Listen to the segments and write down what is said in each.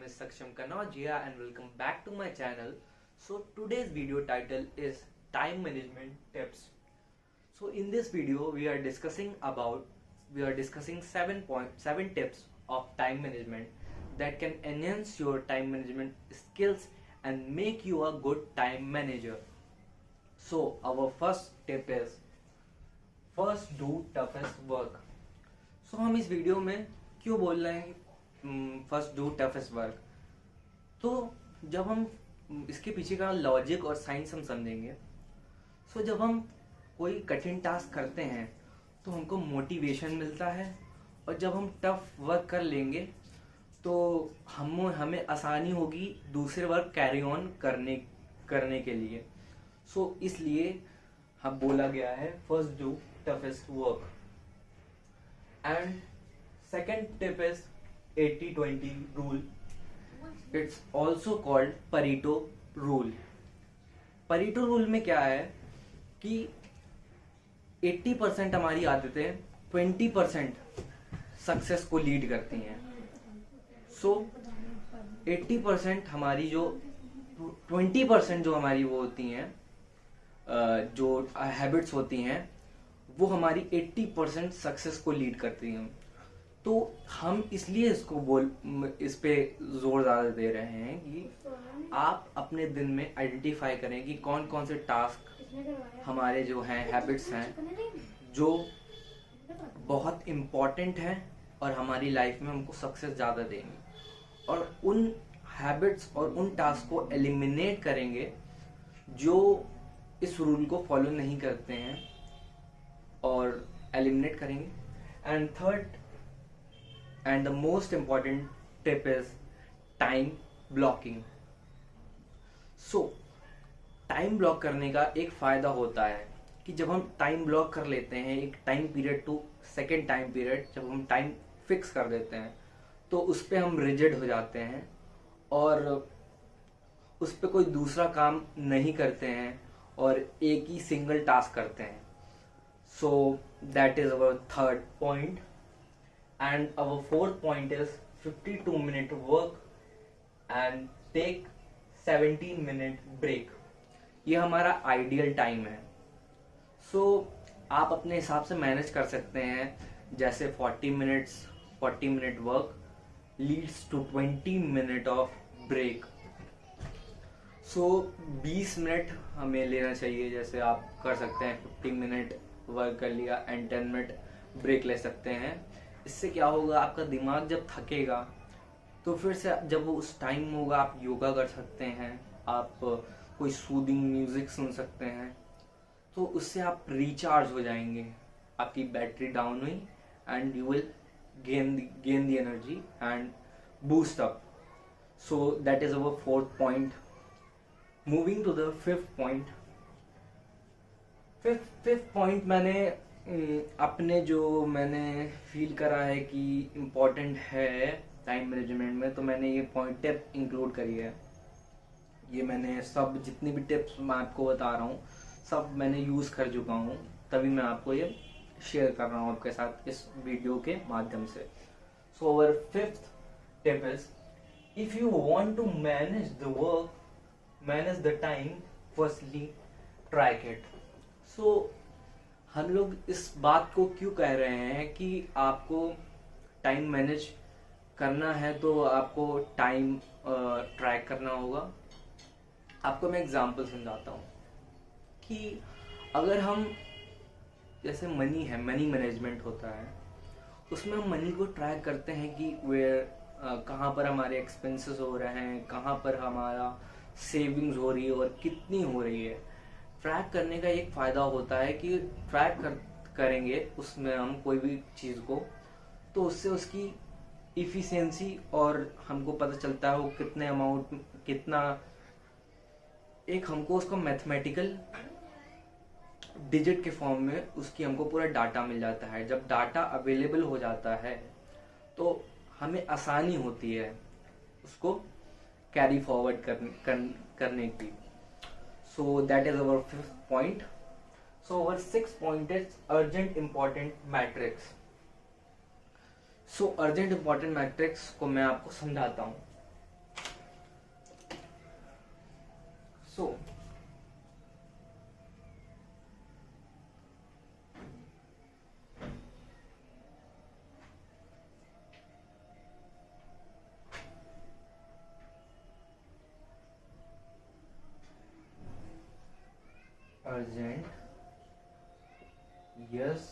is Saksham Kanaujia and welcome back to my channel. So today's video title is time management tips. So in this video we are discussing 7 tips of time management that can enhance your time management skills and make you a good time manager. So our first tip is first do toughest work. So हम इस video में क्यों बोल रहे हैं first do toughest work, तो जब हम इसके पीछे का लॉजिक और साइंस हम समझेंगे, सो जब हम कोई कठिन टास्क करते हैं तो हमको मोटिवेशन मिलता है, और जब हम टफ वर्क कर लेंगे तो हमें आसानी होगी दूसरे वर्क कैरी ऑन करने के लिए. सो इसलिए हम बोला गया है first do toughest work. And second tip is 80-20 rule. It's also called Pareto rule. Pareto rule में क्या है कि 80% हमारी आदतें 20% सक्सेस को लीड करती हैं. सो 80% हमारी जो 20% जो हमारी वो होती हैं, जो हैबिट्स होती हैं, वो हमारी 80% सक्सेस को लीड करती हैं. तो हम इसलिए इस पे जोर ज्यादा दे रहे हैं कि आप अपने दिन में आइडेंटिफाई करें कि कौन कौन से टास्क हमारे जो हैं हैबिट्स हैं जो बहुत इम्पोर्टेंट हैं और हमारी लाइफ में हमको सक्सेस ज़्यादा देंगे, और उन हैबिट्स और उन टास्क को एलिमिनेट करेंगे जो इस रूल को फॉलो नहीं करते हैं, और एलिमिनेट करेंगे. And third and the most important tip is time blocking. So time block करने का एक फायदा होता है कि जब हम टाइम ब्लॉक कर लेते हैं, एक time period to second time period, जब हम टाइम फिक्स कर देते हैं तो उस पर हम रिजिड हो जाते हैं और उस पर कोई दूसरा काम नहीं करते हैं और एक ही सिंगल टास्क करते हैं. सो that is our third point. And our fourth point is 52-minute work and take 17-minute break. ये हमारा आइडियल टाइम है. सो आप अपने हिसाब से मैनेज कर सकते हैं, जैसे 40 minute work leads to 20 minute of break. So 20 minute हमें लेना चाहिए. जैसे आप कर सकते हैं 50 मिनट वर्क कर लिया एंड 10 मिनट ब्रेक ले सकते हैं. इससे क्या होगा, आपका दिमाग जब थकेगा तो फिर से जब वो उस टाइम होगा आप योगा कर सकते हैं, आप कोई सूदिंग म्यूजिक सुन सकते हैं, तो उससे आप रिचार्ज हो जाएंगे. आपकी बैटरी डाउन हुई and you will gain the energy and boost up. So that is our fourth point. Moving to the fifth point. Fifth point मैंने मैंने फील करा है कि इम्पोर्टेंट है टाइम मैनेजमेंट में, तो मैंने ये पॉइंट टिप इंक्लूड करी है. ये मैंने सब जितनी भी टिप्स मैं आपको बता रहा हूँ सब मैंने यूज़ कर चुका हूँ, तभी मैं आपको ये शेयर कर रहा हूँ आपके साथ इस वीडियो के माध्यम से. So our fifth tip is if you want to manage the work, manage the time, firstly track it. So हम लोग इस बात को क्यों कह रहे हैं कि आपको टाइम मैनेज करना है तो आपको टाइम ट्रैक करना होगा. आपको मैं एग्जांपल समझाता हूँ कि अगर हम जैसे मनी मैनेजमेंट होता है, उसमें हम मनी को ट्रैक करते हैं कि कहाँ पर हमारे एक्सपेंसेस हो रहे हैं, कहाँ पर हमारा सेविंग्स हो रही है और कितनी हो रही है. ट्रैक करने का एक फायदा होता है कि करेंगे उसमें हम कोई भी चीज को, तो उससे उसकी इफिशिएंसी और हमको पता चलता है वो कितने अमाउंट कितना, एक हमको उसका मैथमेटिकल डिजिट के फॉर्म में उसकी हमको पूरा डाटा मिल जाता है. जब डाटा अवेलेबल हो जाता है तो हमें आसानी होती है उसको कैरी फॉरवर्ड करने की. So that is our fifth point. So our sixth point is urgent important matrix. So urgent important matrix को मैं आपको समझाता हूँ. urgent, yes,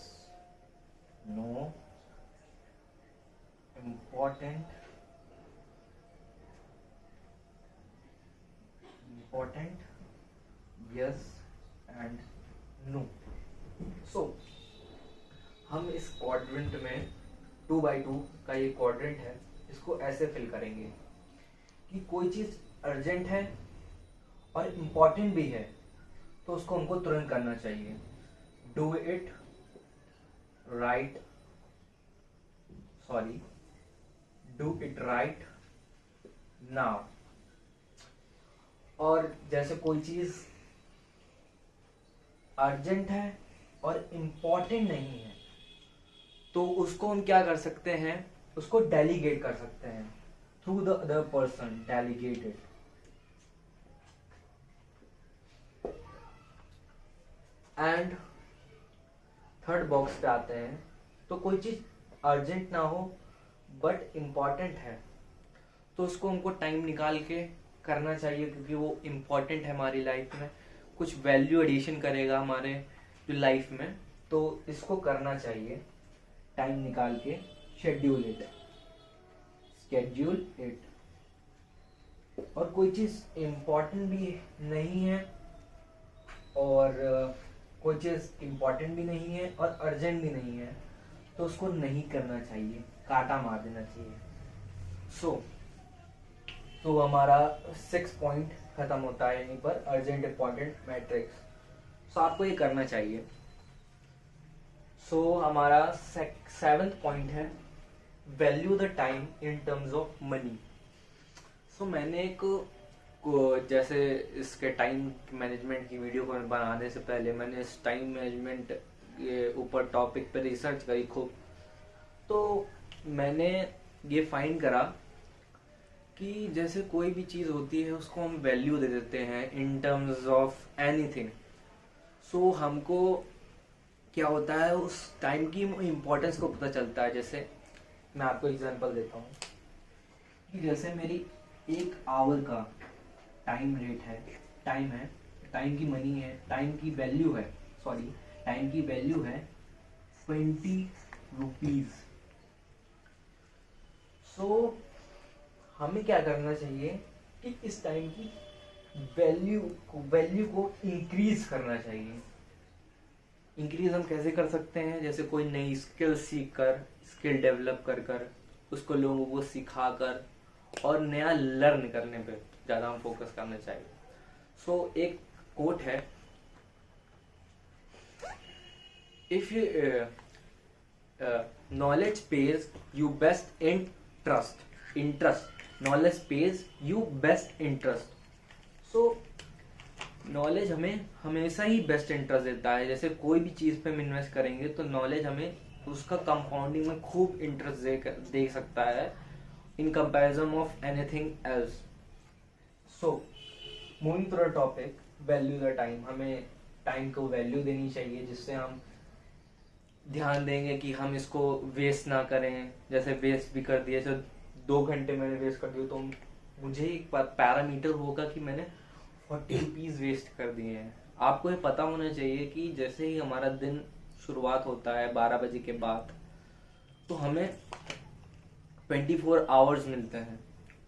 no, important, yes and no. So हम इस क्वाड्रेंट में 2x2 का ये क्वाड्रेंट है, इसको ऐसे फिल करेंगे कि कोई चीज अर्जेंट है और इम्पोर्टेंट भी है तो उसको हमको तुरंत करना चाहिए. Do it right, sorry, do it right now. और जैसे कोई चीज अर्जेंट है और इम्पोर्टेंट नहीं है तो उसको हम क्या कर सकते हैं, उसको डेलीगेट कर सकते हैं through the other person, delegated. And third box पे आते हैं. तो कोई चीज अर्जेंट ना हो बट इम्पॉर्टेंट है तो उसको हमको टाइम निकाल के करना चाहिए क्योंकि वो इम्पॉर्टेंट है हमारी लाइफ में, कुछ वैल्यू एडिशन करेगा हमारे जो लाइफ में, तो इसको करना चाहिए टाइम निकाल के. Schedule it, schedule it. और कोई चीज इम्पॉर्टेंट भी नहीं है और कोई चीज इम्पॉर्टेंट भी नहीं है और अर्जेंट भी नहीं है तो उसको नहीं करना चाहिए, काटा मार देना चाहिए. तो हमारा 6 पॉइंट खत्म होता है यहीं पर, अर्जेंट इम्पॉर्टेंट मैट्रिक्स. सो आपको ये करना चाहिए. सो हमारा 7th पॉइंट है value the time in terms of money. So मैंने एक जैसे इसके टाइम मैनेजमेंट की वीडियो को बनाने से पहले मैंने इस टाइम मैनेजमेंट के ऊपर टॉपिक पे रिसर्च करी खूब. तो मैंने ये फाइंड करा कि जैसे कोई भी चीज़ होती है उसको हम वैल्यू दे देते हैं इन टर्म्स ऑफ एनीथिंग. सो हमको क्या होता है उस टाइम की इम्पोर्टेंस को पता चलता है. जैसे मैं आपको एग्जांपल देता हूँ कि जैसे मेरी 1 आवर का टाइम रेट है, टाइम है, टाइम की मनी है, टाइम की वैल्यू है, सॉरी टाइम की वैल्यू है 20 रुपीज. सो हमें क्या करना चाहिए कि इस टाइम की वैल्यू को इंक्रीज करना चाहिए. इंक्रीज हम कैसे कर सकते हैं, जैसे कोई नई स्किल सीख कर, स्किल डेवलप कर कर उसको लोगों को सिखा कर और नया लर्न करने पे ज़्यादा हम फोकस करना चाहिए. सो एक कोट है, if you knowledge page you best in trust, knowledge page you best interest. So knowledge हमें हमेशा ही बेस्ट इंटरेस्ट देता है. जैसे कोई भी चीज़ पे हम इन्वेस्ट करेंगे तो नॉलेज हमें उसका कंपाउंडिंग में खूब इंटरेस्ट दे सकता है in comparison of anything else. So moving to the topic value the time. हमें टाइम को वैल्यू देनी चाहिए जिससे हम ध्यान देंगे कि हम इसको वेस्ट ना करें. जैसे वेस्ट भी कर दिए, जैसे 2 घंटे मैंने वेस्ट कर दिए तो मुझे एक पैरामीटर होगा कि मैंने 40 रुपीज वेस्ट कर दिए हैं. आपको ये पता होना चाहिए कि जैसे ही हमारा दिन शुरुआत होता है 12 बजे के बाद तो हमें 24 आवर्स मिलते हैं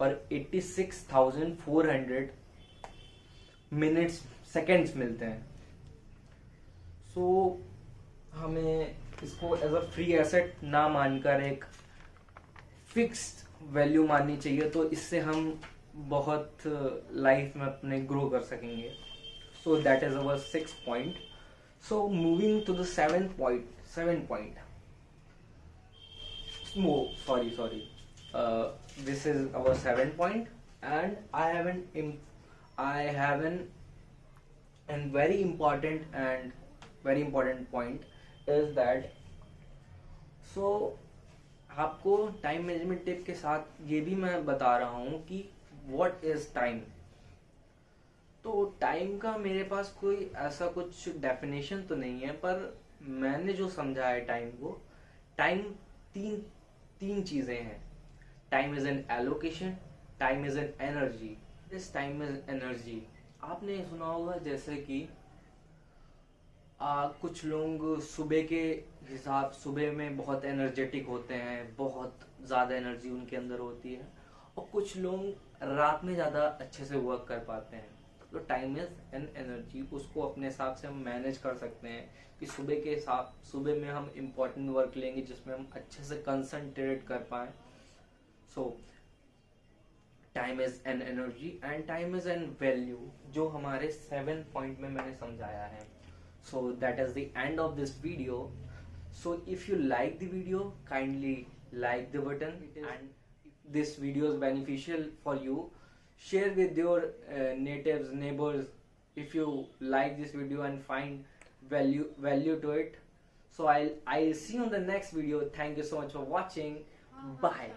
और 86,400 मिनट्स सेकेंड्स मिलते हैं. सो हमें इसको एज अ फ्री एसेट ना मानकर एक फिक्स्ड वैल्यू माननी चाहिए, तो इससे हम बहुत लाइफ में अपने ग्रो कर सकेंगे. So that is our 6th point. So moving to the 7th point. This is our 7th point, and I have an very important point is that आपको टाइम मैनेजमेंट टिप के साथ ये भी मैं बता रहा हूँ कि व्हाट इज टाइम. तो टाइम का मेरे पास कोई ऐसा कुछ डेफिनेशन तो नहीं है, पर मैंने जो समझा है टाइम को, टाइम तीन चीजें हैं. Time is an allocation, time is an energy. This time is energy. आपने सुना होगा जैसे कि कुछ लोग सुबह के हिसाब सुबह में बहुत एनर्जेटिक होते हैं, बहुत ज़्यादा एनर्जी उनके अंदर होती है, और कुछ लोग रात में ज़्यादा अच्छे से वर्क कर पाते हैं। तो टाइम इज एन एनर्जी, उसको अपने हिसाब से हम मैनेज कर सकते हैं कि सुबह में हम इम्पोर्टेंट वर्क लेंगे जिसमें हम अच्छे से कंसंट्रेट कर पाए। सो time is an energy and time is an value, जो हमारे 7 पॉइंट में मैंने समझाया है। So that is the end of this video. So if you like the video, kindly like the button, and this video is beneficial for you, share with your natives, neighbors, if you like this video and find value to it. So I'll see you in the next video. Thank you so much for watching. Bye.